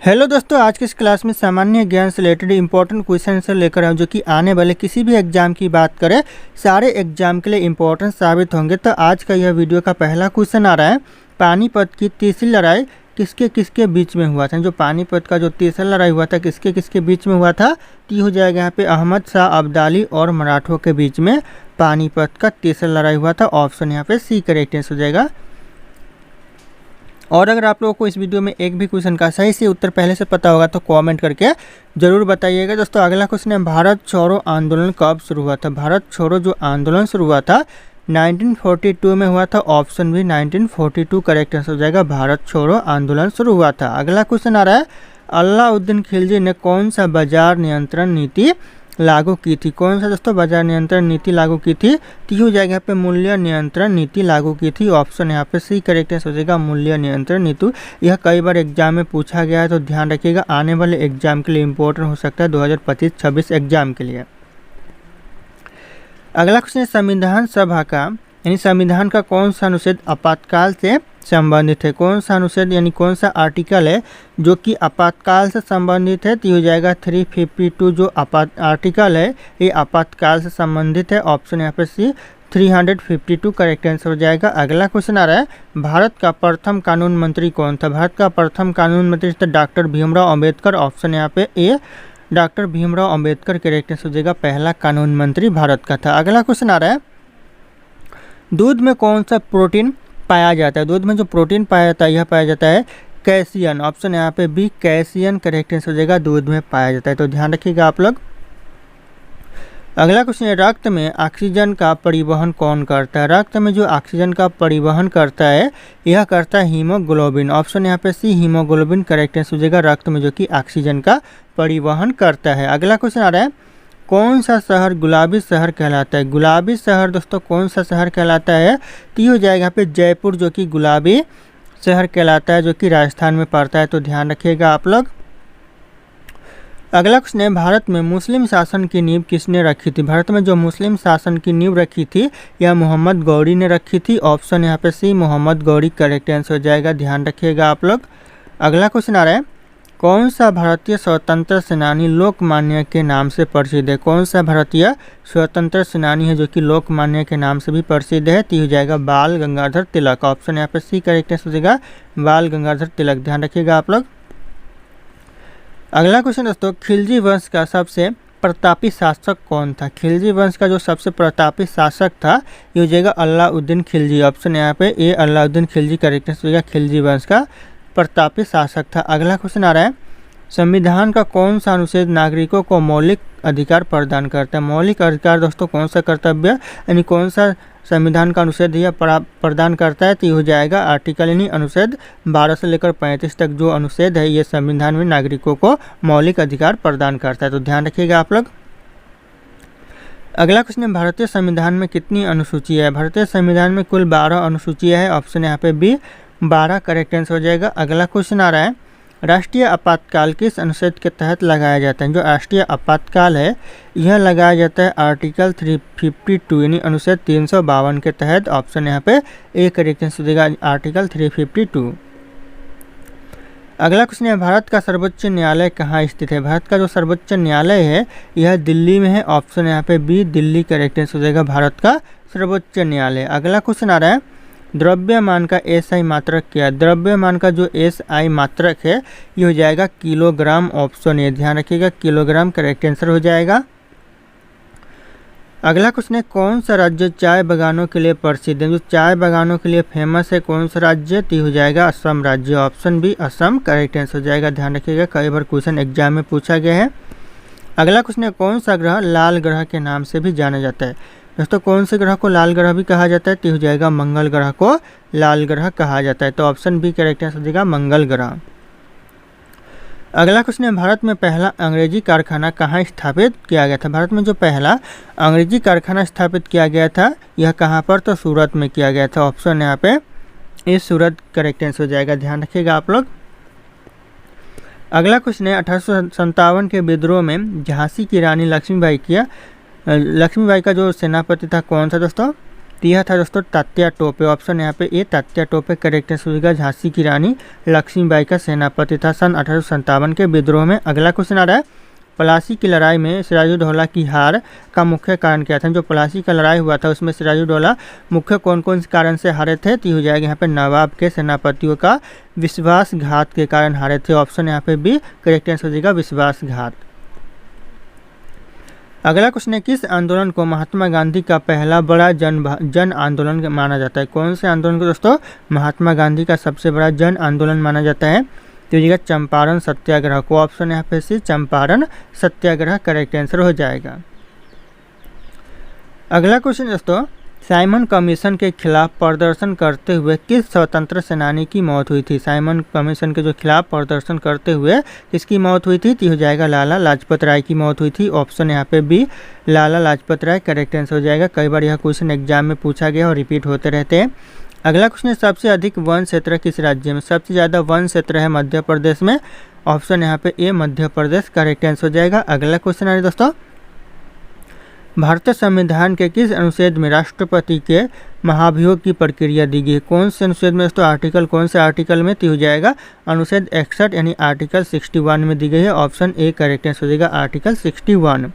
Hello दोस्तों, आज की इस क्लास में सामान्य ज्ञान से रिलेटेड इंपॉर्टेंट क्वेश्चन से लेकर आऊँ जो कि आने वाले किसी भी एग्जाम की बात करें सारे एग्जाम के लिए इंपॉर्टेंट साबित होंगे। तो आज का यह वीडियो का पहला क्वेश्चन आ रहा है, पानीपत की तीसरी लड़ाई किसके किसके बीच में हुआ था। जो पानीपत का जो तीसरा लड़ाई हुआ था किसके किसके बीच में हुआ था, तो हो जाएगा यहाँ पे अहमद शाह अब्दाली और मराठों के बीच में पानीपत का तीसरा लड़ाई हुआ था। ऑप्शन यहाँ पे सी करेक्ट आंसर हो जाएगा। और अगर आप लोगों को इस वीडियो में एक भी क्वेश्चन का सही से उत्तर पहले से पता होगा तो कमेंट करके ज़रूर बताइएगा। दोस्तों अगला क्वेश्चन है, भारत छोड़ो आंदोलन कब शुरू हुआ था। भारत छोड़ो जो आंदोलन शुरू हुआ था 1942 में हुआ था। ऑप्शन भी 1942 करेक्ट आंसर हो जाएगा। भारत छोड़ो आंदोलन शुरू हुआ था। अगला क्वेश्चन आ रहा है, अलाउद्दीन खिलजी ने कौन सा बाजार नियंत्रण नीति लागू की थी। कौन सा दोस्तों बाजार नियंत्रण नीति लागू की थी, तो हो जाएगा यहाँ पे मूल्य नियंत्रण नीति लागू की थी। ऑप्शन यहाँ पे सी करेक्ट आंसर हो जाएगा, मूल्य नियंत्रण नीति। यह कई बार एग्जाम में पूछा गया है तो ध्यान रखिएगा, आने वाले एग्जाम के लिए इंपॉर्टेंट हो सकता है 2025-26 एग्जाम के लिए। अगला क्वेश्चन है, संविधान सभा का यानी संविधान का कौन सा अनुच्छेद आपातकाल से संबंधित है। कौन सा अनुच्छेद यानी कौन सा आर्टिकल है जो कि आपातकाल से संबंधित है, तो हो जाएगा 352 जो आर्टिकल है ये आपातकाल से संबंधित है। ऑप्शन यहाँ पे सी 352 करेक्ट आंसर हो जाएगा। अगला क्वेश्चन आ रहा है, भारत का प्रथम कानून मंत्री कौन था। भारत का प्रथम कानून मंत्री था डॉक्टर भीमराव अंबेडकर। ऑप्शन यहाँ पे A doctor Bhimrao Ambedkar correct answer हो जाएगा, पहला कानून मंत्री भारत का था। अगला क्वेश्चन आ रहा है, दूध में कौन सा प्रोटीन पाया जाता है। दूध में जो प्रोटीन पाया जाता है यह पाया जाता है कैल्शियम। ऑप्शन यहाँ पे बी कैल्शियम करेक्ट आंसर हो जाएगा, दूध में पाया जाता है, तो ध्यान रखिएगा आप लोग। अगला क्वेश्चन है, रक्त में ऑक्सीजन का परिवहन कौन करता है। रक्त में जो ऑक्सीजन का परिवहन करता है यह करता है हीमोग्लोबिन। ऑप्शन यहाँ पे सी हीमोग्लोबिन करेक्ट आंसर हो जाएगा, रक्त में जो कि ऑक्सीजन का परिवहन करता है। अगला क्वेश्चन आ रहा है, कौन सा शहर गुलाबी शहर कहलाता है। गुलाबी शहर दोस्तों कौन सा शहर कहलाता है, तो हो जाएगा यहाँ पे जयपुर जो कि गुलाबी शहर कहलाता है, जो कि राजस्थान में पड़ता है, तो ध्यान रखिएगा आप लोग। अगला क्वेश्चन है, भारत में मुस्लिम शासन की नींव किसने रखी थी। भारत में जो मुस्लिम शासन की नींव रखी थी यह मोहम्मद गौरी ने रखी थी। ऑप्शन यहाँ पे सी मोहम्मद गौरी करेक्ट आंसर हो जाएगा, ध्यान रखिएगा आप लोग। अगला क्वेश्चन आ रहा है, कौन सा भारतीय स्वतंत्र सेनानी लोकमान्य के नाम से प्रसिद्ध है। कौन सा भारतीय स्वतंत्र सेनानी है जो कि लोकमान्य के नाम से भी प्रसिद्ध है, तो हो जाएगा बाल गंगाधर तिलक। ऑप्शन यहाँ पे सी करेक्ट आंसर हो जाएगा, बाल गंगाधर तिलक, ध्यान रखिएगा आप लोग। अगला क्वेश्चन दोस्तों, खिलजी वंश का सबसे प्रतापी शासक कौन था। खिलजी वंश का जो सबसे प्रतापी शासक था ये हो जाएगा अलाउद्दीन खिलजी। ऑप्शन यहाँ पे ए अलाउद्दीन खिलजी करेक्ट आंसर हो जाएगा, खिलजी वंश का प्रतापी शासक था। अगला क्वेश्चन आ रहा है, संविधान का कौन सा अनुच्छेद नागरिकों को मौलिक अधिकार प्रदान करता है। मौलिक अधिकार दोस्तों कौन सा कर्तव्य यानी कौन सा संविधान का अनुच्छेद यह प्रदान करता है, तो हो जाएगा आर्टिकल यानी अनुच्छेद 12 से लेकर 35 तक जो अनुच्छेद है ये संविधान में नागरिकों को मौलिक अधिकार प्रदान करता है, तो ध्यान रखिएगा आप लोग। अगला क्वेश्चन है, भारतीय संविधान में कितनी अनुसूची है। भारतीय संविधान में कुल 12 अनुसूचियाँ है। ऑप्शन यहाँ पे बी 12 करेक्ट आंसर हो जाएगा। अगला क्वेश्चन आ रहा है, राष्ट्रीय आपातकाल किस अनुच्छेद के तहत लगाया जाता है। जो राष्ट्रीय आपातकाल है यह लगाया जाता है आर्टिकल 352 यानी अनुच्छेद 352 के तहत। ऑप्शन यहाँ पे ए करेक्ट आंसर हो जाएगा, आर्टिकल 352। अगला क्वेश्चन है, भारत का सर्वोच्च न्यायालय कहाँ स्थित है। भारत का जो सर्वोच्च न्यायालय है यह दिल्ली में है। ऑप्शन यहाँ पे बी दिल्ली करेक्ट आंसर हो जाएगा, भारत का सर्वोच्च न्यायालय। अगला क्वेश्चन आ रहा है, द्रव्यमान का एसआई मात्रक क्या है। द्रव्यमान का जो एसआई मात्रक है ये हो जाएगा किलोग्राम। ऑप्शन ए ध्यान रखिएगा, किलोग्राम करेक्ट आंसर हो जाएगा। अगला क्वेश्चन है, कौन सा राज्य चाय बागानों के लिए प्रसिद्ध है। जो चाय बागानों के लिए फेमस है कौन सा राज्य, तो हो जाएगा असम राज्य। Option B Assam correct answer हो जाएगा, ध्यान रखिएगा, कई बार क्वेश्चन एग्जाम में पूछा गया है। अगला क्वेश्चन है, कौन सा ग्रह लाल ग्रह के नाम से भी जाना जाता है। दोस्तों कौन से ग्रह को लाल ग्रह भी कहा जाता है, तो हो जाएगा मंगल ग्रह को लाल ग्रह कहा जाता है, तो ऑप्शन बी करेक्ट आंसर हो जाएगा मंगल ग्रह। अगला क्वेश्चन है, भारत में पहला अंग्रेजी कारखाना कहाँ स्थापित किया गया था। भारत में जो पहला अंग्रेजी कारखाना स्थापित किया गया था यह कहाँ पर, तो सूरत में किया गया था। ऑप्शन यहाँ पे ये सूरत करेक्ट आंसर हो जाएगा, ध्यान रखिएगा आप लोग। अगला क्वेश्चन है, 1857 के विद्रोह में झांसी की रानी लक्ष्मीबाई का जो सेनापति था कौन सा दोस्तों, तो यह था दोस्तों तात्या टोपे। ऑप्शन यहाँ पे ए तात्या टोपे करेक्ट आंसर होगा। झांसी की रानी लक्ष्मीबाई का सेनापति था सन 1857 के विद्रोह में। अगला क्वेश्चन आ रहा है, प्लासी की लड़ाई में सिराजुद्दौला की हार का मुख्य कारण क्या था? जो प्लासी का लड़ाई हुआ था उसमें सिराजुद्दौला मुख्य कौन कौन से कारण से हारे थे? तो हो जाएगा यहाँ पे नवाब के सेनापतियों का विश्वासघात के कारण हारे थे। ऑप्शन यहाँ पे बी करेक्ट आंसर हो जाएगा विश्वासघात। अगला क्वेश्चन है, किस आंदोलन को महात्मा गांधी का पहला बड़ा जन आंदोलन माना जाता है? कौन से आंदोलन को दोस्तों महात्मा गांधी का सबसे बड़ा जन आंदोलन माना जाता है? तो ये चंपारण सत्याग्रह को। ऑप्शन यहाँ पे सी चंपारण सत्याग्रह करेक्ट आंसर हो जाएगा। अगला क्वेश्चन दोस्तों, साइमन कमीशन के खिलाफ प्रदर्शन करते हुए किस स्वतंत्र सेनानी की मौत हुई थी? साइमन कमीशन के जो खिलाफ प्रदर्शन करते हुए किसकी मौत हुई थी? तो हो जाएगा लाला लाजपत राय की मौत हुई थी। ऑप्शन यहाँ पे B Lala Lajpat Rai correct answer हो जाएगा। कई बार यह क्वेश्चन एग्जाम में पूछा गया और रिपीट होते रहते हैं। अगला क्वेश्चन है, सबसे अधिक वन क्षेत्र किस राज्य में? सबसे ज़्यादा वन क्षेत्र है मध्य प्रदेश में। ऑप्शन यहाँ पे ए मध्य प्रदेश करेक्ट आंसर हो जाएगा। अगला क्वेश्चन है दोस्तों, भारतीय संविधान के किस अनुच्छेद में राष्ट्रपति के महाभियोग की प्रक्रिया दी गई है? कौन से अनुच्छेद में दोस्तों? आर्टिकल कौन से आर्टिकल में? तो हो जाएगा अनुच्छेद 61 यानी आर्टिकल 61 में दी गई है। ऑप्शन ए करेक्ट आंसर हो जाएगा आर्टिकल 61।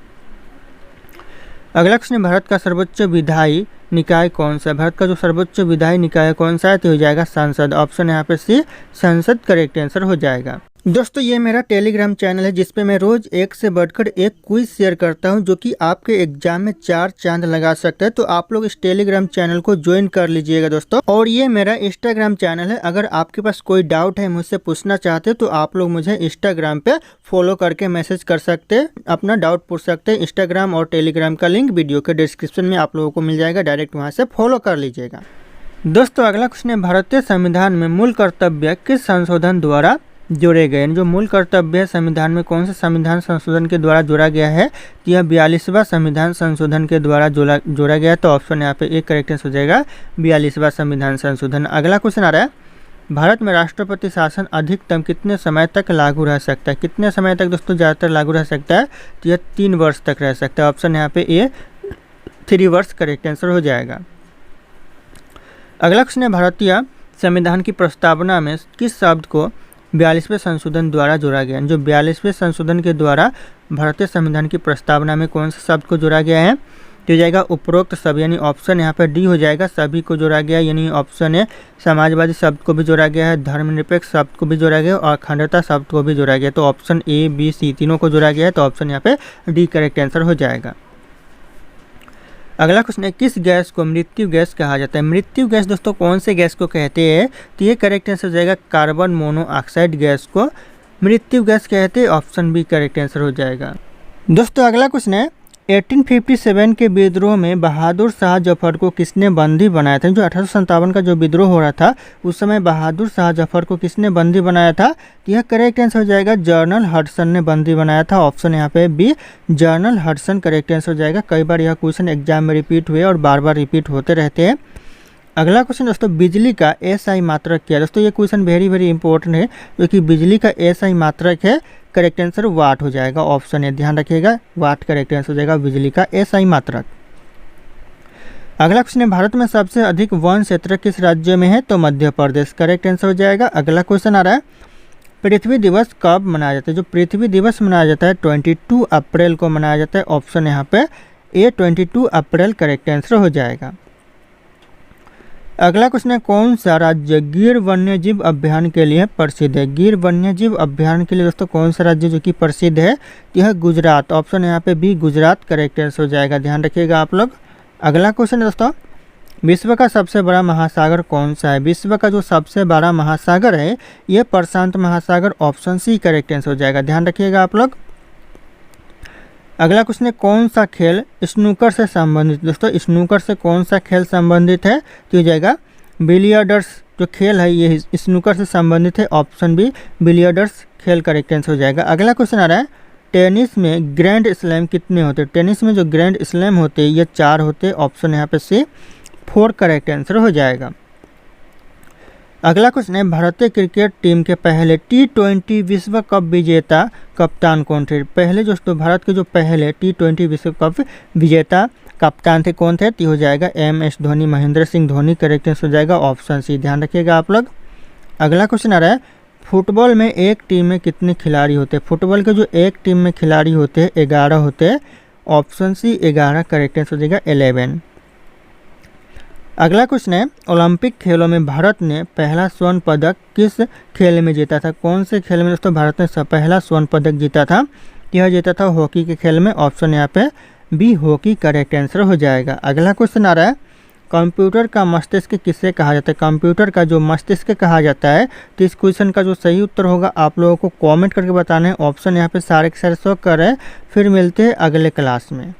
अगला क्वेश्चन, भारत का सर्वोच्च विधायी निकाय कौन सा है? भारत का जो सर्वोच्च विधायी निकाय कौन सा है? तो हो जाएगा संसद। ऑप्शन यहाँ पे सी संसद करेक्ट आंसर हो जाएगा। दोस्तों ये मेरा टेलीग्राम चैनल है जिसपे मैं रोज एक से बढ़कर एक क्विज शेयर करता हूं जो कि आपके एग्जाम में 4 चांद लगा सकता है। तो आप लोग इस टेलीग्राम चैनल को ज्वाइन कर लीजिएगा दोस्तों। और ये मेरा इंस्टाग्राम चैनल है, अगर आपके पास कोई डाउट है मुझसे पूछना चाहते हैं तो आप लोग मुझे इंस्टाग्राम पे फॉलो करके मैसेज कर सकते हैं, अपना डाउट पूछ सकते हैं। इंस्टाग्राम और टेलीग्राम का लिंक वीडियो के डिस्क्रिप्शन में आप लोगों को मिल जाएगा, डायरेक्ट वहाँ से फॉलो कर लीजिएगा। दोस्तों अगला क्वेश्चन है, भारतीय संविधान में मूल कर्तव्य किस संशोधन द्वारा जोड़े गए? जो मूल कर्तव्य है संविधान में कौन से संविधान संशोधन के द्वारा जोड़ा गया है? तो यह 42वां संविधान संशोधन के द्वारा जोड़ा गया है। तो ऑप्शन यहाँ पे एक करेक्ट आंसर हो जाएगा 42वां संविधान संशोधन। अगला क्वेश्चन आ रहा है, भारत में राष्ट्रपति शासन अधिकतम कितने समय तक लागू रह सकता है? कितने समय तक दोस्तों ज़्यादातर लागू रह सकता है? तो यह 3 वर्ष तक रह सकता है। ऑप्शन यहाँ पे ए 3 वर्ष करेक्ट आंसर हो जाएगा। अगला क्वेश्चन है, भारतीय संविधान की प्रस्तावना में किस शब्द को 42वें संशोधन द्वारा जोड़ा गया? जो 42वें संशोधन के द्वारा भारतीय संविधान की प्रस्तावना में कौन से शब्द को जोड़ा गया है? तो जाएगा उपरोक्त सभी, यानी ऑप्शन यहाँ पर डी हो जाएगा, सभी को जोड़ा गया। यानी ऑप्शन है समाजवादी शब्द को भी जोड़ा गया है, धर्मनिरपेक्ष शब्द को भी जोड़ा गया और अखंडता शब्द को भी जोड़ा गया। तो ऑप्शन ए बी सी तीनों को जोड़ा गया है। तो ऑप्शन यहाँ पे डी करेक्ट आंसर हो जाएगा। अगला क्वेश्चन है, किस गैस को मृत्यु गैस कहा जाता है? मृत्यु गैस दोस्तों कौन से गैस को कहते हैं? तो ये करेक्ट आंसर हो जाएगा कार्बन मोनोऑक्साइड गैस को मृत्यु गैस कहते हैं। ऑप्शन बी करेक्ट आंसर हो जाएगा। दोस्तों अगला क्वेश्चन है, 1857 के विद्रोह में बहादुर शाह जफर को किसने बंदी बनाया था? जो 1857 का जो विद्रोह हो रहा था उस समय बहादुर शाह जफर को किसने बंदी बनाया था? यह करेक्ट आंसर हो जाएगा जनरल हडसन ने बंदी बनाया था। ऑप्शन यहाँ पे B general Hudson correct answer हो जाएगा। कई बार यह क्वेश्चन एग्जाम में रिपीट हुए और बार बार रिपीट होते रहते हैं। अगला क्वेश्चन दोस्तों, बिजली का एसआई मात्रक क्या है? दोस्तों ये क्वेश्चन वेरी इंपॉर्टेंट है क्योंकि बिजली का एसआई मात्रक है, करेक्ट आंसर वाट हो जाएगा। ऑप्शन है, ध्यान रखिएगा, वाट करेक्ट आंसर हो जाएगा बिजली का एसआई मात्रक। अगला क्वेश्चन है, भारत में सबसे अधिक वन क्षेत्र किस राज्य में है? तो मध्य प्रदेश करेक्ट आंसर हो जाएगा। अगला क्वेश्चन आ रहा है, पृथ्वी दिवस कब मनाया जाता है? जो पृथ्वी दिवस मनाया जाता है 22 अप्रैल को मनाया जाता है। ऑप्शन यहाँ पे ए 22 अप्रैल करेक्ट आंसर हो जाएगा। अगला क्वेश्चन है, कौन सा राज्य गिर वन्यजीव अभ्यारण्य के लिए प्रसिद्ध है? गिर वन्यजीव अभ्यारण्य के लिए दोस्तों कौन सा राज्य जो कि प्रसिद्ध है? यह गुजरात। ऑप्शन यहाँ पे बी गुजरात करेक्ट आंसर हो जाएगा, ध्यान रखिएगा आप लोग। अगला क्वेश्चन है दोस्तों, विश्व का सबसे बड़ा महासागर कौन सा है? विश्व का जो सबसे बड़ा महासागर है यह प्रशांत महासागर। ऑप्शन सी करेक्ट आंसर हो जाएगा, ध्यान रखिएगा आप लोग। अगला क्वेश्चन है, कौन सा खेल स्नूकर से संबंधित? दोस्तों स्नूकर से कौन सा खेल संबंधित है? तो हो जाएगा बिलियर्ड्स जो खेल है ये स्नूकर से संबंधित है। ऑप्शन बी बिलियर्ड्स खेल करेक्ट आंसर हो जाएगा। अगला क्वेश्चन आ रहा है, टेनिस में ग्रैंड स्लैम कितने होते हैं? टेनिस में जो ग्रैंड स्लैम होते हैं ये 4 होते हैं। ऑप्शन यहाँ पे से 4 करेक्ट आंसर हो जाएगा। अगला क्वेश्चन है, भारतीय क्रिकेट टीम के पहले T20 विश्व कप विजेता कप्तान कौन थे? पहले जो भारत के जो पहले T20 विश्व कप विजेता कप्तान थे कौन थे? तो हो जाएगा MS Dhoni, Mahendra Singh Dhoni. Correct answer हो जाएगा ऑप्शन सी, ध्यान रखिएगा आप लोग। अगला क्वेश्चन आ रहा है, फुटबॉल में एक टीम में कितने खिलाड़ी होते हैं? फुटबॉल के जो एक टीम में खिलाड़ी होते हैं 11 होते हैं। Option C 11। करेक्ट आंसर हो जाएगा 11। अगला क्वेश्चन है, ओलंपिक खेलों में भारत ने पहला स्वर्ण पदक किस खेल में जीता था? कौन से खेल में दोस्तों भारत ने पहला स्वर्ण पदक जीता था? यह जीता था हॉकी के खेल में। ऑप्शन यहाँ पे बी हॉकी करेक्ट आंसर हो जाएगा। अगला क्वेश्चन आ रहा है, कंप्यूटर का मस्तिष्क किसे कहा जाता है? कंप्यूटर का जो मस्तिष्क कहा जाता है, तो इस क्वेश्चन का जो सही उत्तर होगा आप लोगों को कमेंट करके बताना है। ऑप्शन यहाँ पे सारे के सारे शो कर रहे हैं। फिर मिलते हैं अगले क्लास में।